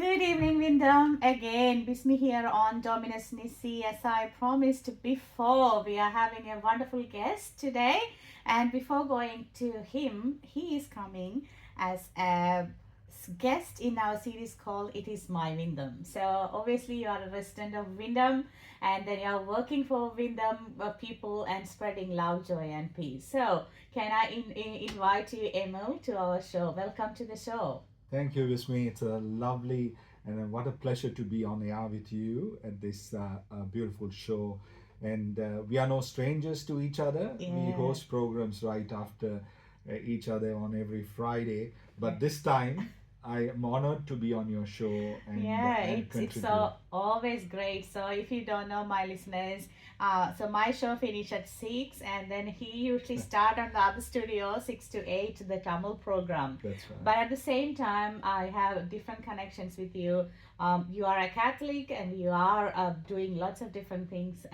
Good evening, Wyndham. Again, Bismi here on Dominus Nisi. As I promised before, we are having a wonderful guest today. And before going to him, he is coming as a guest in our series called It Is My Wyndham. So, obviously, you are a resident of Wyndham and then you are working for Wyndham people and spreading love, joy, and peace. So, can I invite you, Emil, to our show? Welcome to the show. Thank you, Vismi. It's a lovely and what a pleasure to be on air with you at this beautiful show. And we are no strangers to each other. We Yeah. host programs right after each other on every Friday. But this time, I am honored to be on your show Yeah, and it's contribute. so always great. So if you don't know my listeners, so my show finish at 6 and then he usually start on the other studio 6 to 8 the Tamil program. That's right. But at the same time, I have different connections with you. You are a Catholic and you are doing lots of different things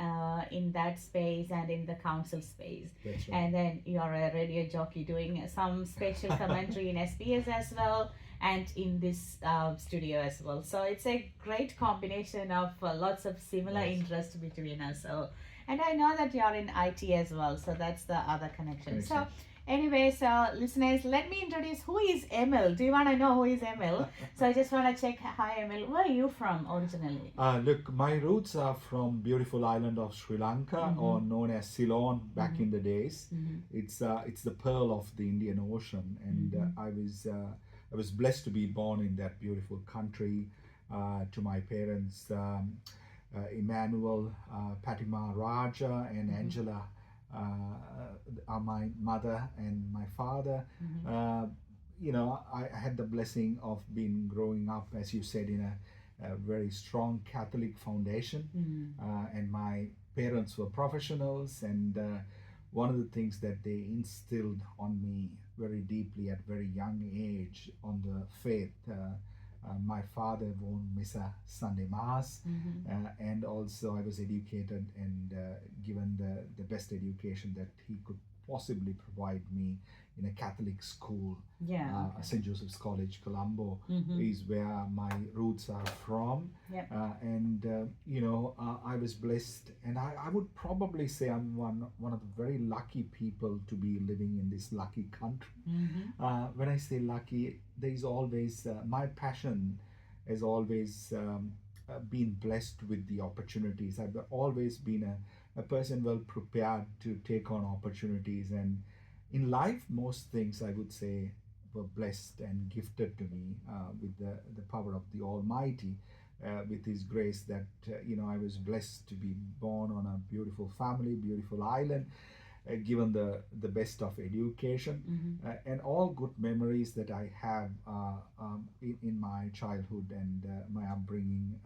in that space and in the council space. That's right. And then you are a radio jockey doing some special commentary in SBS as well and in this studio as well. So it's a great combination of lots of similar Yes. interests between us. So, and I know that you're in IT as well, so that's the other connection. So, anyway, so listeners, let me introduce who is Emil. Do you want to know who is Emil? So I just want to check. Hi, Emil. Where are you from originally? Look, my roots are from beautiful island of Sri Lanka, or known as Ceylon back in the days. It's the pearl of the Indian Ocean, and I was blessed to be born in that beautiful country. To my parents, Emmanual, Patima Raja, and Angela are my mother and my father. I had the blessing of being growing up, as you said, in a very strong Catholic foundation, and my parents were professionals, and one of the things that they instilled on me very deeply at very young age on the faith. My father won't miss a Sunday Mass, and also I was educated and given the best education that he could possibly provide me in a Catholic school. Yeah. Okay. St. Joseph's College, Colombo, is where my roots are from. Yep. I was blessed, and I would probably say I'm one of the very lucky people to be living in this lucky country. When I say lucky, there is always my passion has always been blessed with the opportunities. I've always been a person well prepared to take on opportunities, and in life, most things I would say were blessed and gifted to me with the power of the Almighty, with His grace that I was blessed to be born on a beautiful family, beautiful island, given the best of education, and all good memories that I have in my childhood and my upbringing,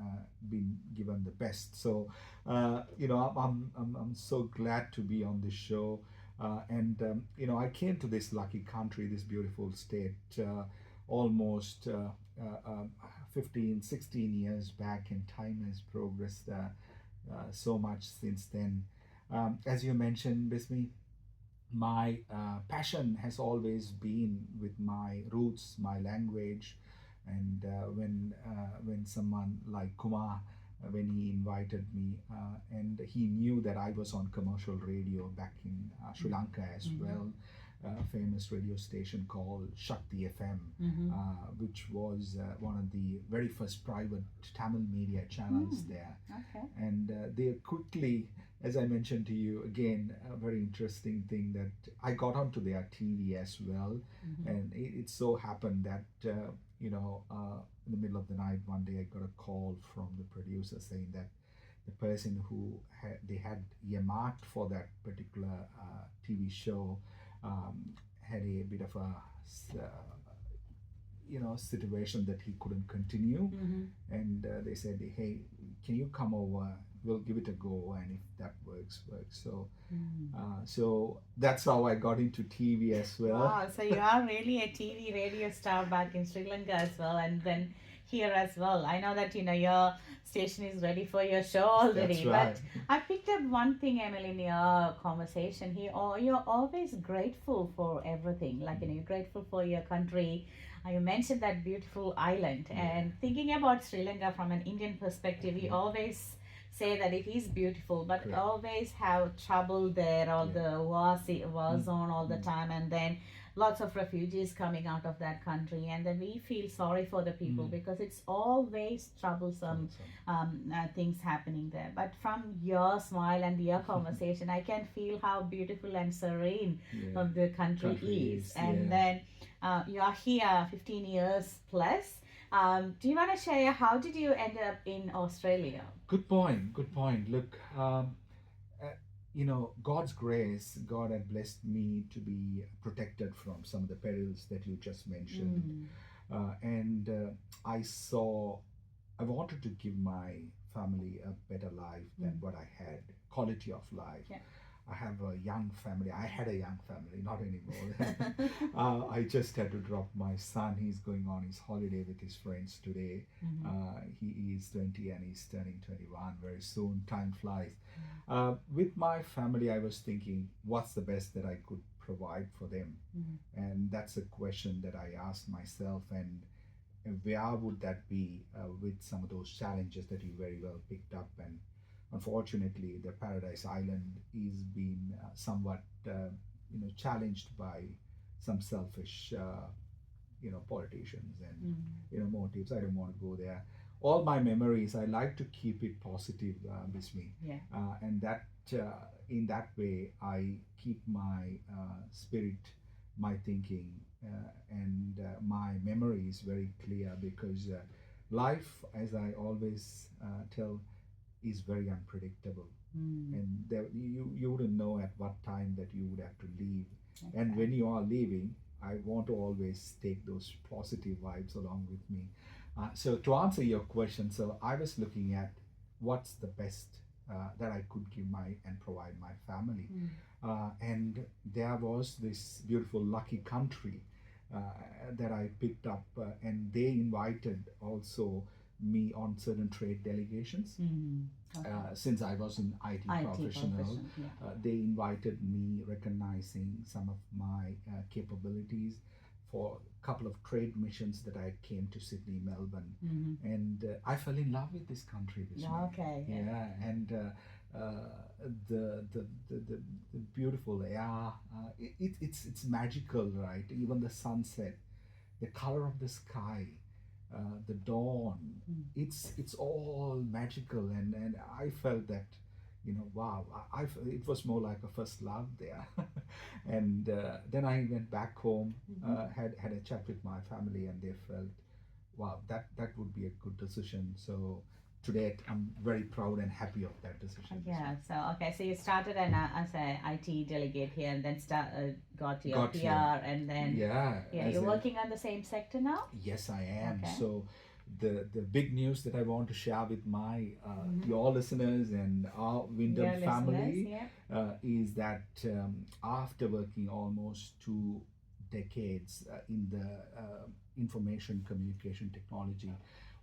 been given the best. So, I'm so glad to be on this show. I came to this lucky country, this beautiful state, almost 15, 16 years back, and time has progressed so much since then. As you mentioned, Bismi, my passion has always been with my roots, my language, and when someone like Kumar, when he invited me, and he knew that I was on commercial radio back in Sri Lanka as well, a famous radio station called Shakti FM, which was one of the very first private Tamil media channels there. Okay. And they quickly, as I mentioned to you, again, a very interesting thing that I got onto their TV as well. And it so happened that, in the middle of the night, one day I got a call from the producer saying that the person who they had earmarked for that particular TV show had a bit of a situation that he couldn't continue, and they said, hey, can you come over, we'll give it a go, and if that works. So that's how I got into TV as well. Wow, so you are really a TV radio star back in Sri Lanka as well, and then here as well. I know that your station is ready for your show already. That's right. But I picked up one thing, Emil, in your conversation here. You're always grateful for everything. Like you're grateful for your country, You mentioned that beautiful island, Yeah, and thinking about Sri Lanka from an Indian perspective, we yeah, always say that it is beautiful, but correct. always have trouble there, all Yeah. the war Mm, zone all the mm, time, and then lots of refugees coming out of that country, and then we feel sorry for the people mm. because it's always troublesome Troublesome. things happening there. But from your smile and your conversation, I can feel how beautiful and serene Yeah. of the country Country is. is, And yeah. then you are here 15 years plus. Do you want to share how did you end up in Australia? Good point. Good point. Look, uh, God's grace, God had blessed me to be protected from some of the perils that you just mentioned. Mm, And I saw, I wanted to give my family a better life than mm, what I had, quality of life. yeah. I have a young family. I had a young family, not anymore. I just had to drop my son. He's going on his holiday with his friends today. Mhm. He is 20 and he's turning 21 very soon. Time flies. With my family, I was thinking, what's the best that I could provide for them? Mhm. And that's a question that I asked myself. And where would that be with some of those challenges that you very well picked up? And unfortunately, the Paradise Island is being somewhat challenged by some selfish politicians and Mhm. motives. I don't want to go there. All my memories, I like to keep it positive, Bismi, Yeah. and that in that way, I keep my spirit, my thinking, and my memory is very clear because life, as I always tell, is very unpredictable, Mm, and you wouldn't know at what time that you would have to leave, and when exactly. you are leaving, I want to always take those positive vibes along with me. So to answer your question, so I was looking at what's the best that I could give my and provide my family, Mm, and there was this beautiful lucky country uh, that I picked up, and they invited also me on certain trade delegations. mm, okay. Since I was an IT IT professional, profession. Yeah. they invited me, recognizing some of my capabilities for a couple of trade missions that I came to Sydney, Melbourne, Mm-hmm. and I fell in love with this country, this Yeah, me. okay. Yeah. Yeah, and the beautiful air, it's magical, right? Even the sunset, the color of the sky, the dawn, Mm. it's all magical, and I felt that, wow, it was more like a first love there. And then I went back home, Mm-hmm. had a chat with my family, and they felt, wow, that would be a good decision. So today I'm very proud and happy of that decision. Yeah. So okay. So you started as a IT delegate here, and then got your Got here. PR, and then Yeah, yeah, as you're a working on the same sector now. yes, I am. Okay. So the big news that I want to share with my Mm-hmm. your listeners and our Wyndham Your listeners. family Yeah. is that after working almost 2 decades in the information communication technology,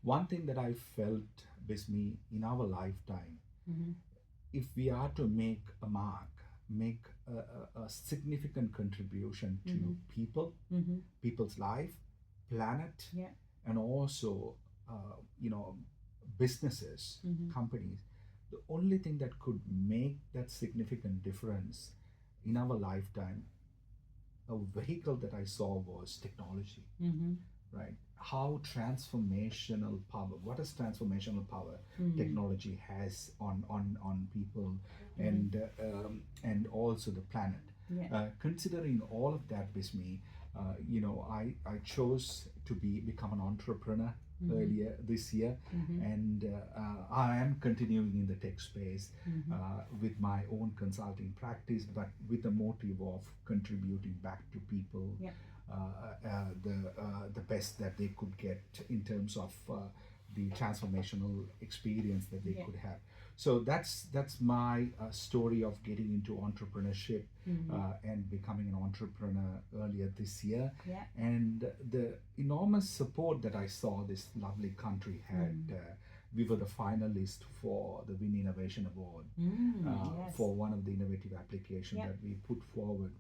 one thing that I felt, Bismi, in our lifetime, Mm-hmm. if we are to make a mark, make a significant contribution Mm-hmm. to people, Mm-hmm. people's life, planet, Yeah. and also, you know, businesses, Mm-hmm. companies, the only thing that could make that significant difference in our lifetime, a vehicle that I saw was technology, Mm-hmm. right? How transformational power, what is transformational power Mm-hmm. technology has on people Mm-hmm. and also the planet. Yeah. Considering all of that, Bismi, I chose to become an entrepreneur Mm-hmm. earlier this year, Mm-hmm. and I am continuing in the tech space Mm-hmm. with my own consulting practice, but with the motive of contributing back to people Yeah. the best that they could get in terms of the transformational experience that they Yeah. could have. So that's my story of getting into entrepreneurship Mm-hmm. and becoming an entrepreneur earlier this year, Yeah. and the enormous support that I saw this lovely country had. Mm. We were the finalist for the Wynnovation Award Mm. Yes. for one of the innovative applications Yeah. that we put forward.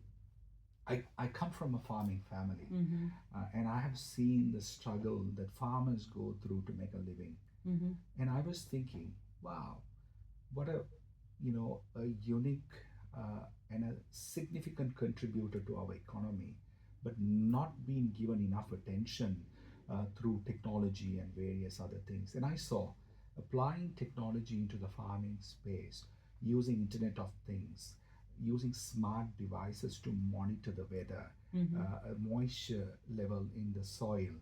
I come from a farming family, Mm-hmm. and I have seen the struggle that farmers go through to make a living. Mm-hmm. And I was thinking, wow, what a a unique and a significant contributor to our economy, but not being given enough attention through technology and various other things. And I saw applying technology into the farming space, using Internet of Things, using smart devices to monitor the weather, Mm-hmm. moisture level in the soil,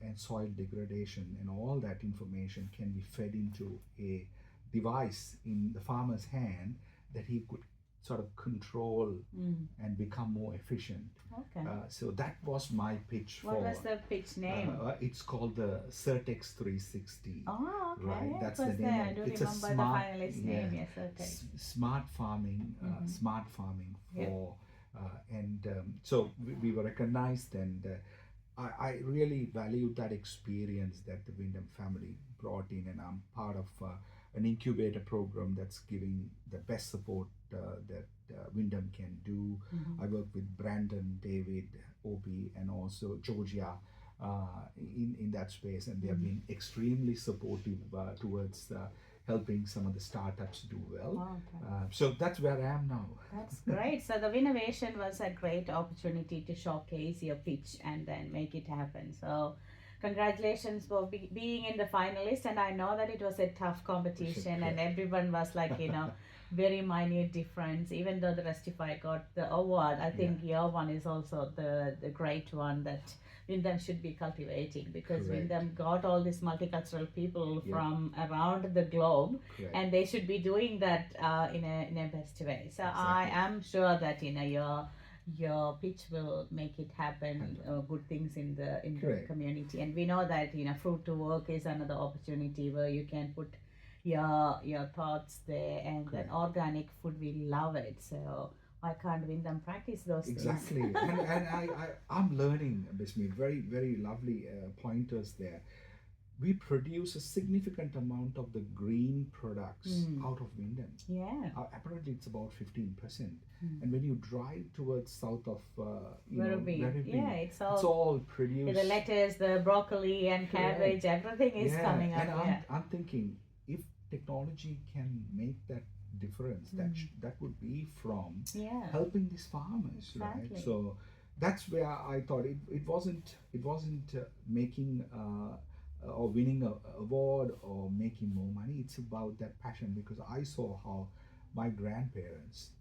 and soil degradation, and all that information can be fed into a device in the farmer's hand that he could sort of control Mm. and become more efficient. Okay. So that was my pitch What was for. the pitch name? It's called the Certex 360. Oh, okay. Right, Yeah, that's it the was name there. of I do it's a remember the smart, finalist yeah, name. Yes, okay. smart farming, Mm-hmm. smart farming Yeah. for, and so we were recognized, and I really valued that experience that the Wyndham family brought in, and I'm part of an incubator program that's giving the best support that Wyndham can do. Mm-hmm. I work with Brandon, David, Opie, and also Georgia in that space, and they have been extremely supportive towards helping some of the startups do well. Oh, okay. So that's where I am now. That's great. So the Wynnovation was a great opportunity to showcase your pitch and then make it happen. So congratulations for being in the finalist. And I know that it was a tough competition and everyone was like, very minute difference. Even though the Restify got the award, I think your one is also the great one that Wyndham should be cultivating, because Correct. Wyndham got all these multicultural people Yeah. from around the globe, Correct. and they should be doing that in a best way. So I Exactly. am sure that your pitch will make it happen, good things in the Correct. community. And we know that fruit to work is another opportunity where you can put your thoughts there, and then Correct. organic food, we love it. So why can't Wyndham practice those Exactly. things? And I'm learning, Bismi, very, very lovely pointers there. We produce a significant amount of the green products out of Wyndham. Yeah. Apparently, it's about 15%. Mm. And when you drive towards south of, Werribee, yeah, it's it's all all produced. the lettuce, the broccoli, and cabbage, everything is coming up. And Yeah. I'm thinking, if technology can make that difference, that would be from helping these farmers, Exactly. right? So that's where I thought it wasn't making or winning a award or making more money. It's about that passion, because I saw how my grandparents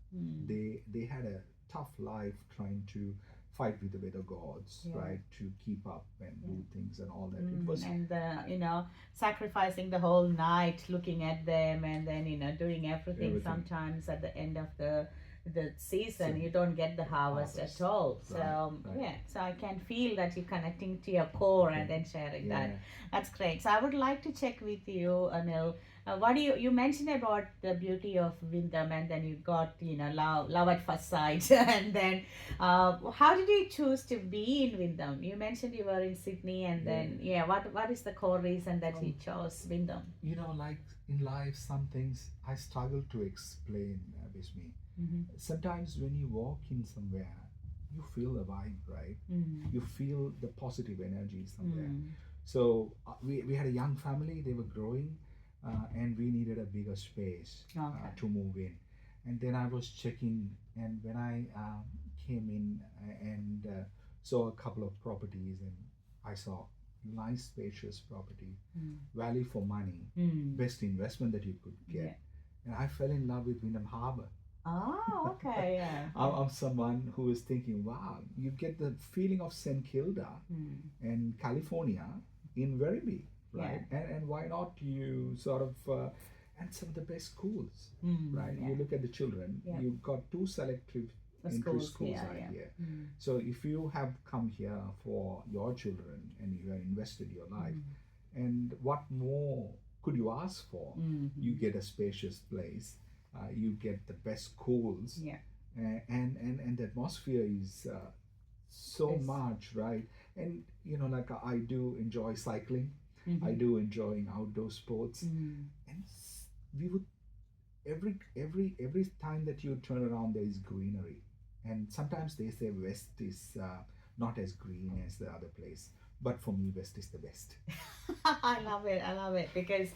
they had a tough life trying to fight with the weather gods, right, to keep up and do things and all that. It was, and sacrificing the whole night looking at them, and then doing everything. Sometimes at the end of the season you don't get the harvest at all. So so I can feel that you're connecting to your core and then sharing that. That's great. So I would like to check with you, Anil. What do you mentioned about the beauty of Wyndham, and then you got love at first sight, and then how did you choose to be in Wyndham? You mentioned you were in Sydney, and then what is the core reason that you chose Wyndham? Like in life, some things I struggle to explain, Bismi. Sometimes when you walk in somewhere, you feel the vibe, right? You feel the positive energy somewhere. So we had a young family, they were growing, and we needed a bigger space to move in. And then I was checking, and when I came in and saw a couple of properties, and I saw nice spacious property, value for money, best investment that you could get. And I fell in love with Wyndham Harbour. Oh, okay, yeah. I'm someone who is thinking, wow, you get the feeling of St. Kilda and California in Werribee, right? And why not you sort of, and some of the best schools, right? You look at the children, you've got two selective entry schools out here. So if you have come here for your children and you have invested your life, and what more could you ask for? You get a spacious place. You get the best schools, and the atmosphere is so much, right? And like I do enjoy cycling, I do enjoying outdoor sports, and we would every time that you turn around, there is greenery. And sometimes they say West is not as green as the other place, but for me, West is the best. I love it. I love it because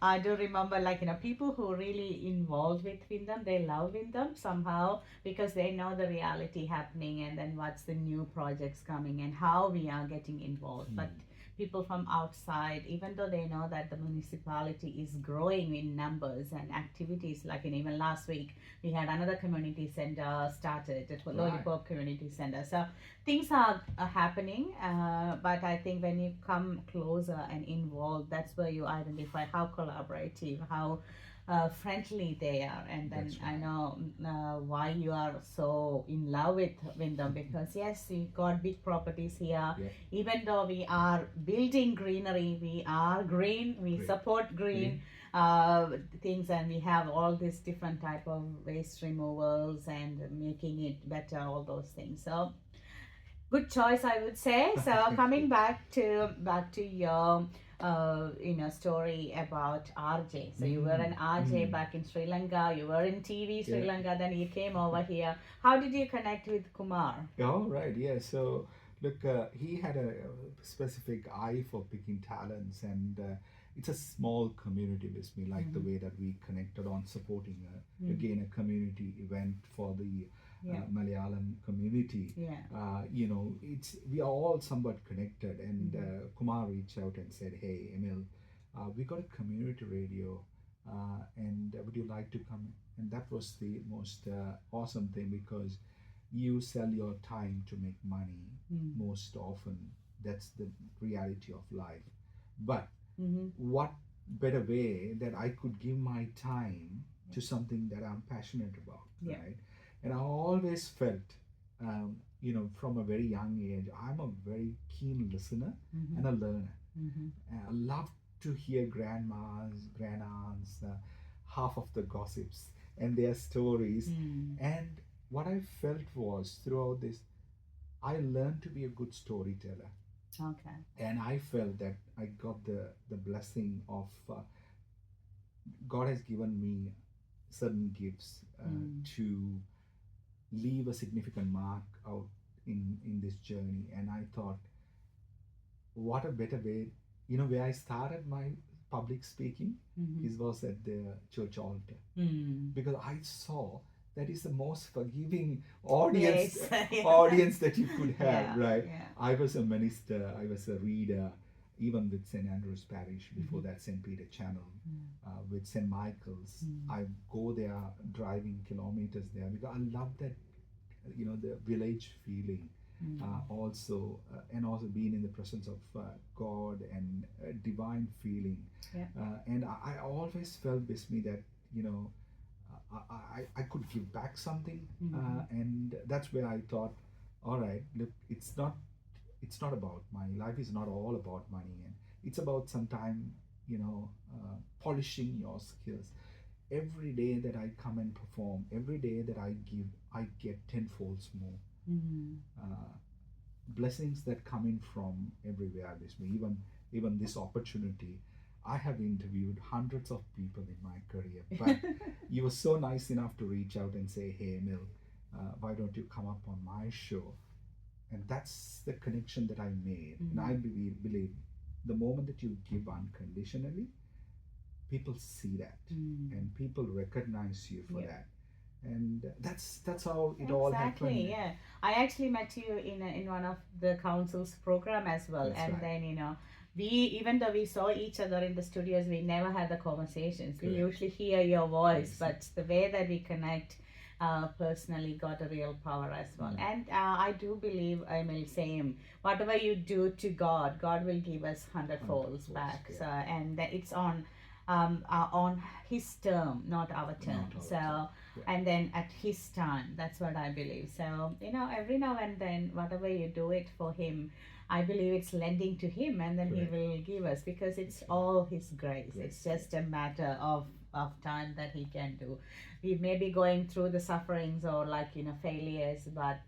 I do remember, like, people who really involved with Wyndham, they love Wyndham somehow because they know the reality happening and then what's the new projects coming and how we are getting involved. But people from outside, even though they know that the municipality is growing in numbers and activities, like in even last week, we had another community center started at Right. Lollipop Community Center. So things are happening, but I think when you come closer and involved, that's where you identify how collaborative, how friendly they are. And then That's I right. know why you are so in love with Wyndham, because yes, we got big properties here. Yeah. Even though we are building greenery, we are green, we Great. support green Green. things, and we have all these different type of waste removals and making it better, all those things. So good choice, I would say. So Thank coming you. back to your story about RJ. So you were an RJ back in Sri Lanka. You were in TV Sri Yeah. Lanka. Then you came over here. How did you connect with Kumar? Oh, right. Yeah. So, look, he had a specific eye for picking talents, and it's a small community with me, like the way that we connected on supporting again a community event for the Yeah. Malayalam community. Yeah. It's we are all somewhat connected, and Kumar reached out and said, "Hey, Emil, we got a community radio, and would you like to come?" And that was the most awesome thing because you sell your time to make money most often. That's the reality of life. But what better way that I could give my time to something that I'm passionate about, Yeah. right? And I always felt, from a very young age, I'm a very keen listener and a learner. I love to hear grandmas, grandaunt's, half of the gossips and their stories. And what I felt was throughout this, I learned to be a good storyteller. Okay. And I felt that I got the blessing of God has given me certain gifts to leave a significant mark out in this journey. And I thought, what a better way, where I started my public speaking is was at the church altar, because I saw that is the most forgiving audience Yes. audience that you could have. Yeah, Right. yeah. I was a minister, I was a reader, even with St. Andrew's Parish, before that St. Peter Channel, with St. Michael's. I go there driving kilometers there because I love that, the village feeling. And also being in the presence of God and divine feeling. Yeah. And I always felt with me that, I could give back something. And that's where I thought, all right, look, it's not about money. Life is not all about money, and it's about sometime, polishing your skills. Every day that I come and perform, every day that I give, I get tenfolds more. Uh, Blessings that come in from everywhere with me. Even this opportunity, I have interviewed hundreds of people in my career, but you were so nice enough to reach out and say, "Hey, Emil, why don't you come up on my show?" And that's the connection that I made. And I believe the moment that you give unconditionally, people see that, and people recognize you for Yeah. that. And that's how it all happened. Exactly. Yeah. I actually met you in one of the council's program as well, That's and right. then we, even though we saw each other in the studios, we never had the conversations. We Correct. usually hear your voice, Yes. but the way that we connect personally got a real power as well. And I do believe, I mean, same. Whatever you do to God, God will give us hundredfolds Hundredfolds, back. yeah. So, and it's on His term, not our term. Not our So, term. Yeah. and then at His time, that's what I believe. So, every now and then, whatever you do it for Him, I believe it's lending to Him, and then Correct. He will give us, because it's That's right. all His grace. Grace, It's just a matter of time that He can do. We may be going through the sufferings or failures, but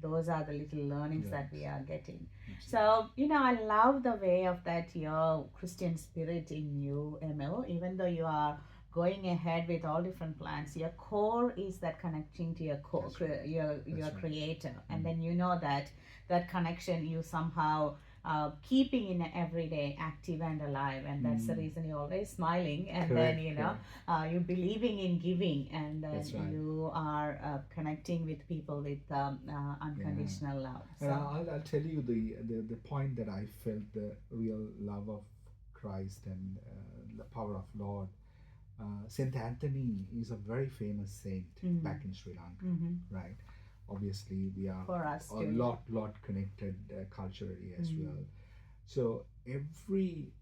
those are the little learnings that we are getting. So, I love the way of that your Christian spirit in you, Emil, even though you are going ahead with all different plans. Your core is that connecting to your core, That's right. your That's right. creator, and Mm. then you know that that connection you somehow keeping in everyday active and alive, and that's the Mm. reason you're always smiling, and then Correct, correct. you're believing in giving, and then That's right. you are connecting with people with Yeah. unconditional love. And So I'll tell you the point that I felt the real love of Christ and the power of Lord. Saint Anthony is a very famous saint back in Sri Lanka, mm-hmm. right? Obviously, we are For us a too. lot connected culturally as well. So every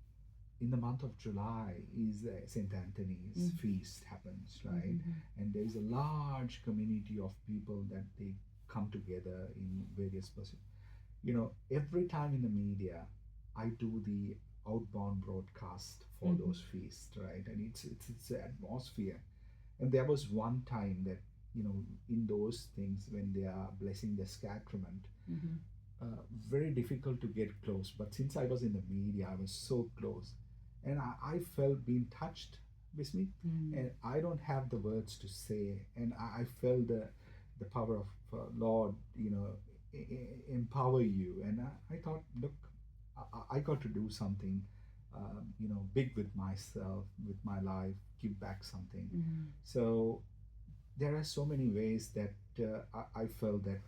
in the month of July is Saint Anthony's feast happens, right? And there is a large community of people that they come together in various pursuits. Every time in the media, I do the outbound broadcast for those feasts, right? And it's an atmosphere. And there was one time that in those things when they are blessing the sacrament, very difficult to get close. But since I was in the media, I was so close, and I felt being touched with me, and I don't have the words to say, and I felt the power of Lord, empower you, and I thought, look, I got to do something, big with myself, with my life, give back something. So there are so many ways that I felt that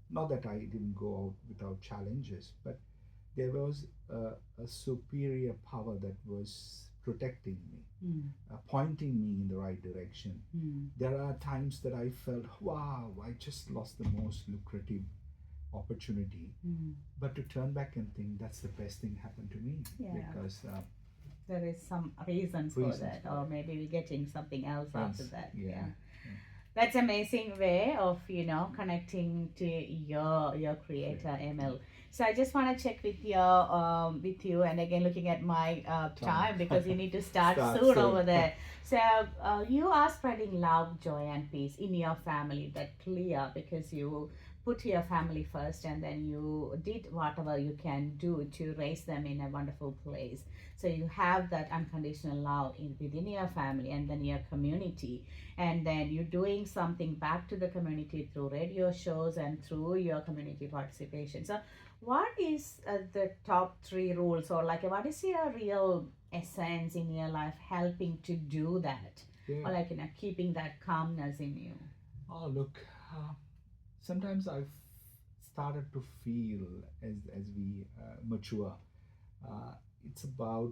not that I didn't go out without challenges, but there was a superior power that was protecting me, pointing me in the right direction. There are times that I felt, wow, I just lost the most lucrative opportunity. But to turn back and think that's the best thing happened to me, because there is some reasons for that, or maybe we're getting something else after that. Yeah. That's amazing way of connecting to your creator, Emil. So I just want to check with you, and again looking at my time, because you need to start soon over there. So you are spreading love, joy, and peace in your family. That clear, because you put your family first, and then you did whatever you can do to raise them in a wonderful place. So you have that unconditional love within your family, and then your community, and then you're doing something back to the community through radio shows and through your community participation. So what is the top three rules, or like what is your real essence in your life helping to do that, or like keeping that calmness in you? Oh, look, sometimes I've started to feel as we mature, uh, it's about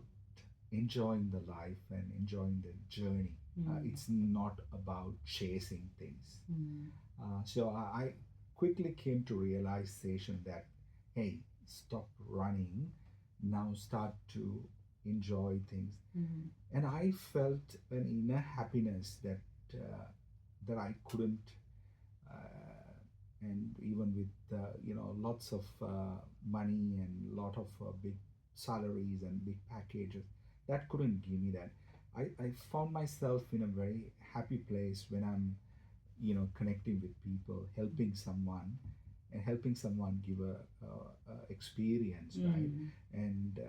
enjoying the life and enjoying the journey. It's not about chasing things. So I quickly came to realization that, hey, stop running, now start to enjoy things. And I felt an inner happiness that I couldn't, and even with lots of money and lot of big salaries and big packages, that couldn't give me that. I found myself in a very happy place when I'm connecting with people, helping someone, and helping someone give a experience, right? And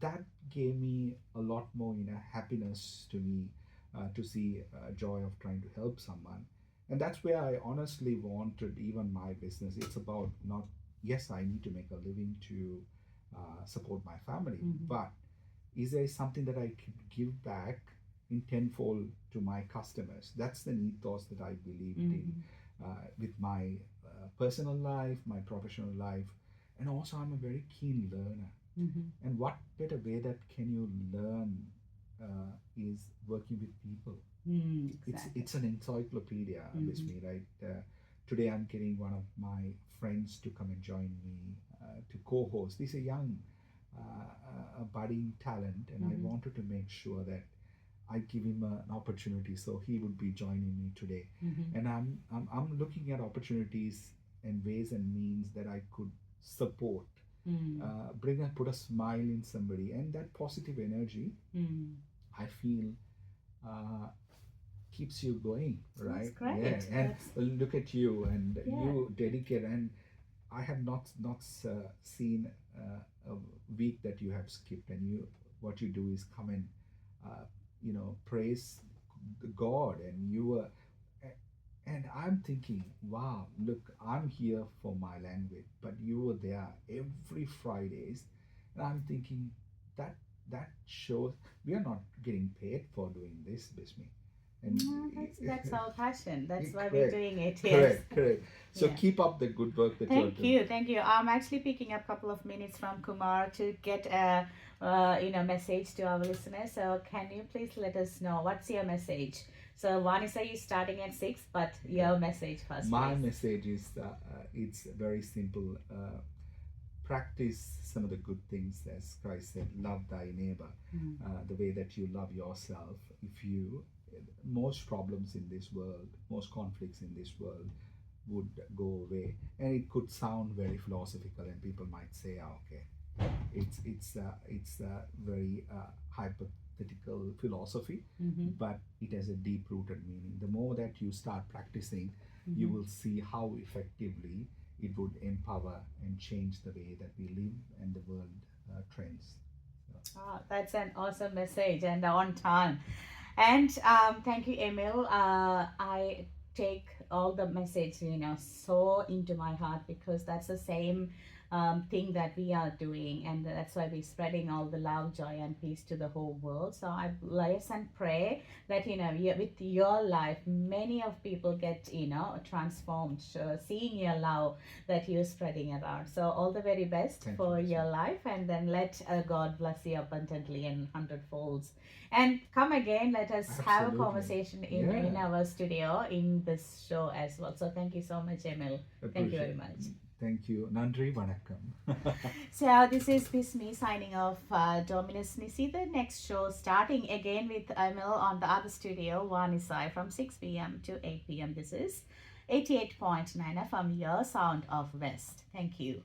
that gave me a lot more happiness to me, to see joy of trying to help someone. And that's where I honestly wanted even my business. It's about not, yes, I need to make a living to support my family, but is there something that I can give back in tenfold to my customers? That's the ethos that I believed in, with my personal life, my professional life, and also I'm a very keen learner. And what better way that can you learn is working with people. Exactly. It's an encyclopedia with me, right? Today I'm getting one of my friends to come and join me to co-host. He's a young, a budding talent, and I wanted to make sure that I give him an opportunity, so he would be joining me today. And I'm looking at opportunities and ways and means that I could support, put a smile in somebody, and that positive energy, I feel, keeps you going, right? That's great. Yeah, and look at you, and you dedicate, and I have not seen a week that you have skipped, and what you do is come and praise the God, and you were. And I'm thinking, wow, look, I'm here for my language, but you were there every Fridays, and I'm thinking that that shows we are not getting paid for doing this, Bismi. And No, that's our passion. That's why we're correct, doing it. Yes. correct. So Yeah. keep up the good work that you're Thank doing. you, thank you. I'm actually picking up a couple of minutes from Kumar to get a message to our listeners. So can you please let us know what's your message? So Vanessa is starting at 6, but Yeah. your message first, My please. message is it's very simple. Practice some of the good things, as Christ said, love thy neighbor, Mm. the way that you love yourself. If you, most problems in this world, most conflicts in this world would go away. And it could sound very philosophical, and people might say, "Ah, okay, it's a very hypothetical philosophy, Mm-hmm. but it has a deep rooted meaning. The more that you start practicing, you Mm-hmm. will see how effectively it would empower and change the way that we live and the world trends. So, Oh, that's an awesome message and on time. And thank you, Emil. I take all the message, so into my heart because that's the same thing that we are doing, and that's why we're spreading all the love, joy, and peace to the whole world. So I bless and pray that with your life, many of people get transformed, seeing your love that you're spreading around. So all the very best thank for you, your Bismi. life, and then let God bless you abundantly and hundredfolds. And come again, let us have a Absolutely. conversation in Yeah, our studio in this show as well. So thank you so much, Emil. Thank you very appreciate. much. Thank you. Nandri Vanakkam. So this is Bismi signing off. Dominus Nisi. The next show starting again with Emil on the other studio, One Isai from 6 p.m. to 8 p.m. This is 88.9 FM, your sound of West. Thank you.